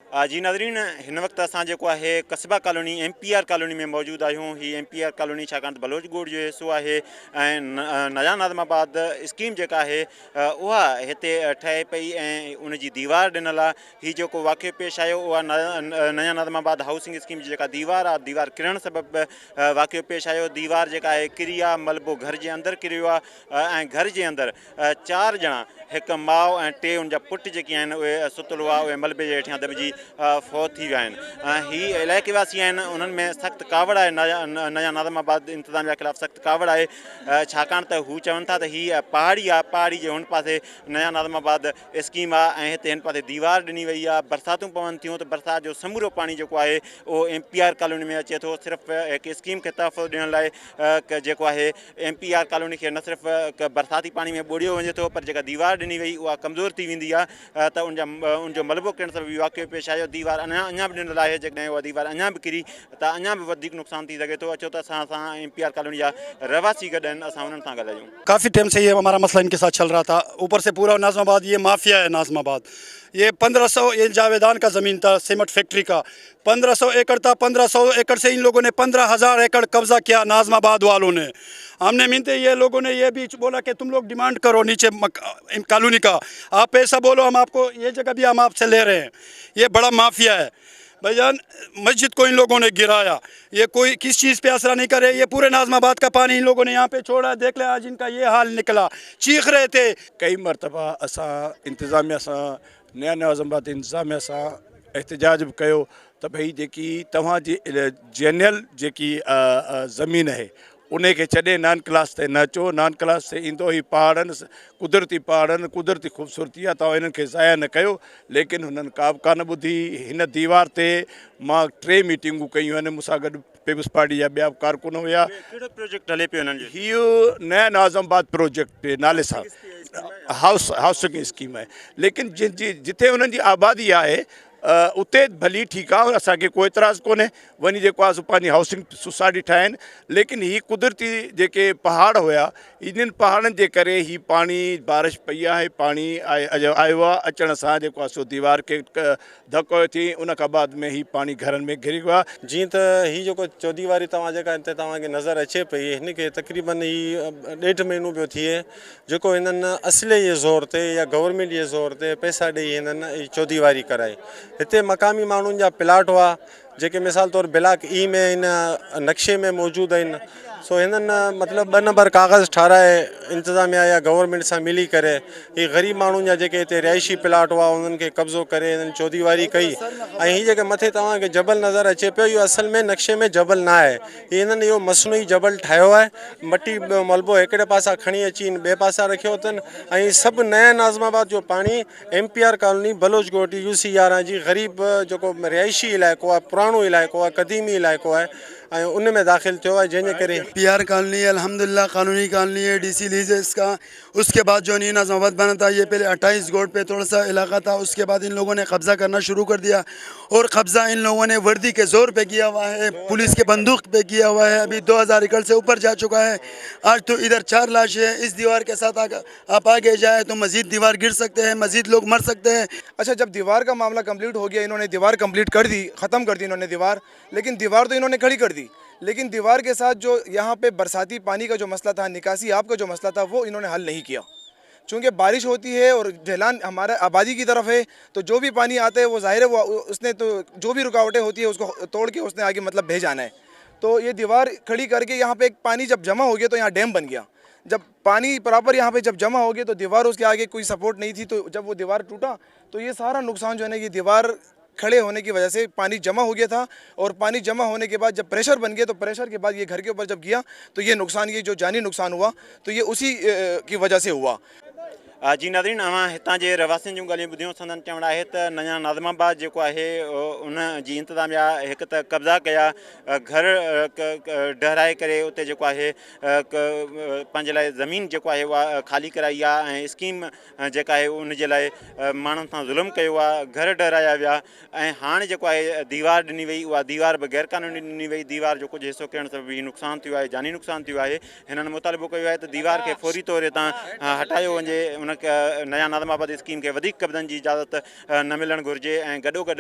जी नाज़रीन, हिन वक्त असां जेको आहे कस्बा कॉलोनी MPR कॉलोनी में मौजूद आहियूं। ही MPR कॉलोनी छाकाणि त बलोच ॻोठ जो हिसो आहे ऐं नया नाज़माबाद स्कीम जेका आहे उहा हिते ठहे पई ऐं उनजी दीवार ॾिनल आहे। ही जेको वाक़ियो पेश आयो उहा नया नाज़माबाद हाउसिंग स्कीम जी जेका दीवार आहे, दीवार किरण सबबि वाक़ियो पेश आयो। दीवार जेका आहे किरी आहे, मलबो घर जे अंदरि किरियो आहे ऐं घर जे अंदरि 4 ॼणा, हिकु माउ ऐं 3 उनजा पुट जेके आहिनि उहे सुतल हुआ, उहे मलबे जे हेठियां दॿिजी फौत थी विया आहिनि। ही इलाइक़े वासी आहिनि, उन्हनि में सख़्तु कावड़ आहे, नया नाज़माबाद इंतिज़ामिया ख़िलाफ़ु सख़्तु कावड़ आहे, छाकाणि त हू चवनि था त हीअ पहाड़ी आहे, पहाड़ी जे हुन पासे नया नाज़माबाद स्कीम आहे ऐं हिते हिन पासे दीवार ॾिनी वई आहे। बरसातूं पवनि थियूं त बरसाति जो समूरो पाणी जेको आहे उहो MPR कॉलोनी में अचे थो। सिर्फ़ु हिकु स्कीम खे तहफ़ुज़ ॾियण लाइ जेको आहे MPR कॉलोनी खे न सिर्फ़ु बरसाती पाणी में ॿोड़ियो वञे थो, पर जेका दीवार ॾिनी वई उहा कमज़ोर थी वेंदी आहे त उनजो मलबो किरण सां बि वाक़ियो पेश आयो। दीवार अञा बि ॾिनल आहे, जेकॾहिं उहा दीवार अञा बि किरी त अञा बि वधीक नुक़सानु थी सघे थो। अचो त असां MPR कॉलोनी जा रहवासी गॾु आहिनि, असां उन्हनि सां ॻाल्हायूं। काफ़ी टाइम से ये हमारा मसला इनके साथ चल रहा था। ऊपर से पूरा नाज़माबाद ये माफिया है। नाज़माबाद ये 1500, ये जावेदान का ज़मीन था, सीमेंट फैक्ट्री का 1500 एकड़ था। 1500 एकड़ से इन लोगों ने 15,000 एकड़ कब्जा किया नाज़माबाद वालों ने। हमने मिलते ये लोगों ने ये भी बोला कि तुम लोग डिमांड करो नीचे कॉलोनी का, आप पैसा बोलो, हम आपको ये जगह भी हम आपसे ले रहे हैं। ये बड़ा माफिया है भाईजान। मस्जिद को इन लोगों ने गिराया, ये कोई किस चीज़ पे असर नहीं करे। ये पूरे नाज़माबाद का पानी इन लोगों ने यहाँ पे छोड़ा। देख ले आज इनका ये हाल निकला, चीख रहे थे। कई मरतबा असां इंतिज़ामिया सां, नया नाज़माबाद इंतिज़ामिया सां एहतजाज बि कयो त भई जेकी तव्हांजी जेनरल जेकी ज़मीन आहे उन खे छॾे नॉन क्लास ते न अचो। नॉन क्लास ते ईंदो ई पहाड़नि, कुदरती ख़ूबसूरती आहे, तव्हां इन्हनि खे ज़ाया न कयो। लेकिन हुननि का बि कान ॿुधी। हिन दीवार ते मां 3 मीटिंगूं कयूं आहिनि, मूंसां गॾु पीपुल्स पार्टी जा ॿिया कारकुन हुया। कहिड़ो प्रोजेक्ट हले पियो हिननि जो? हीउ नया नाज़माबाद प्रोजेक्ट जे नाले सां हाउसिंग स्कीम आहे। लेकिन जिथे हुननि जी आबादी आहे उते भली ठीकु आहे, असांखे कोई एतिराज़ु कोन्हे। वञी जेको आहे पंहिंजी हाउसिंग सोसाइटी ठाहिनि। लेकिन हीअ कुदरती जेके पहाड़ हुया, इन्हनि पहाड़नि जे करे ही पाणी बारिश पई आहे, पाणी आयो आहे, अचण सां जेको आहे सो दीवार खे धको थी, उन खां बाद में ही पाणी घरनि में घिरी वियो आहे। जीअं त हीअ जेको चौधरी तव्हां जेका हिते तव्हांखे नज़र अचे पई, हिन खे तक़रीबन ही 1.5 महीनो पियो थिए जेको हिननि असले जे ज़ोर ते या गवर्नमेंट जे ज़ोर ते पैसा ॾेई हिननि चौधरी कराई। हिते मक़ामी माण्हुनि जा प्लाट हुआ जेके मिसाल तौर ब्लॉक ई में हिन नक्शे में मौजूदु आहिनि। सो हिननि मतिलबु 2 नंबर कागज़ ठाराए इंतिज़ामिया या गवर्नमेंट सां मिली करे ही ग़रीब माण्हुनि जा जेके हिते रिहाइशी प्लाट हुआ उन्हनि खे कब्ज़ो करे हिननि चौधरी कई। ऐं हीअ जेके मथे तव्हांखे जबल नज़र अचे पियो, इहो असल में नक्शे में जबल न आहे। हिननि इहो मसनूई जबल ठाहियो आहे। मटी मलबो हिकिड़े पासा खणी अची ॿिए पासा रखियो अथनि। ऐं सभु नया नाज़माबाद जो पाणी MPR कॉलोनी बलोच ॻोठ UC 11 जी ग़रीब जेको रिहाइशी इलाइक़ो आहे, पुराणो इलाइक़ो आहे, क़दीमी इलाइक़ो आहे ऐं उन में दाख़िल थियो आहे, जंहिंजे करे PR कॉलोनी अल्हम्दुलिल्लाह कानूनी कॉलोनी है, DC लीज है इसका। उसके बाद जो नया नाज़माबाद बना था, ये पहले 28 गोट पे थोड़ा सा इलाका था। उसके बाद इन लोगों ने कब्ज़ा करना शुरू कर दिया और कब्ज़ा इन लोगों ने वर्दी के ज़ोर पे किया हुआ है, पुलिस के बंदूक पे किया हुआ है। अभी 2000 एकड़ से ऊपर जा चुका है। आज तो इधर 4 लाशें हैं। इस दीवार के साथ आप आगे जाए तो मज़ीद दीवार गिर सकते हैं, मज़ीद लोग मर सकते हैं। अच्छा, जब दीवार का मामला कंप्लीट हो गया, इन्होंने दीवार कंप्लीट कर दी, ख़त्म कर दी इन्होंने दीवार। लेकिन दीवार तो इन्होंने खड़ी कर दी, लेकिन दीवार के साथ जो यहाँ पे बरसाती पानी का जो मसला था, निकासी आप का जो मसला था, वो इन्होंने हल नहीं किया। चूँकि बारिश होती है और ढलान हमारे आबादी की तरफ है, तो जो भी पानी आता है वो ज़ाहिर है वो उसने तो जो भी रुकावटें होती है उसको तोड़ के उसने आगे मतलब भेज आना है। तो ये दीवार खड़ी करके यहाँ पे एक पानी जब जमा हो गया तो यहाँ डैम बन गया। जब पानी बराबर यहाँ पे जब जमा हो गया तो दीवार उसके आगे कोई सपोर्ट नहीं थी, तो जब वो दीवार टूटा तो ये सारा नुकसान जो है ना, ये दीवार खड़े होने की वजह से पानी जमा हो गया था। और पानी जमा होने के बाद जब प्रेशर बन गया तो प्रेशर के बाद ये घर के ऊपर जब गया तो ये नुकसान, ये जो जानी नुकसान हुआ तो ये उसी की वजह से हुआ। जी नाज़रीन, अवां हितां जे रहवासियुनि जूं ॻाल्हियूं ॿुधियूं। संदन चवणु आहे त नया नाज़माबाद जेको आहे उन जी इंतिज़ामिया हिकु त कब्ज़ा कया, घर डहिराए करे उते जेको आहे पंहिंजे लाइ ज़मीन जेको आहे उहा ख़ाली कराई आहे ऐं स्कीम जेका आहे उनजे लाइ माण्हुनि सां ज़ुल्म कयो आहे, घर डहिराया विया। ऐं हाणे जेको आहे दीवार ॾिनी वई, उहा दीवार बि गैर क़ानूनी ॾिनी वई। दीवार जो कुझु हिसो किरण सां बि नुक़सानु थियो आहे, जानी नुक़सानु थियो आहे। हिननि मुतालिबो कयो आहे त दीवार खे फौरी तौर हितां हटायो वञे, नया नाज़माबाद स्कीम के वधीक कब्ज़नि जी इजाज़त न मिलणु घुरिजे। ऐं गॾोगॾु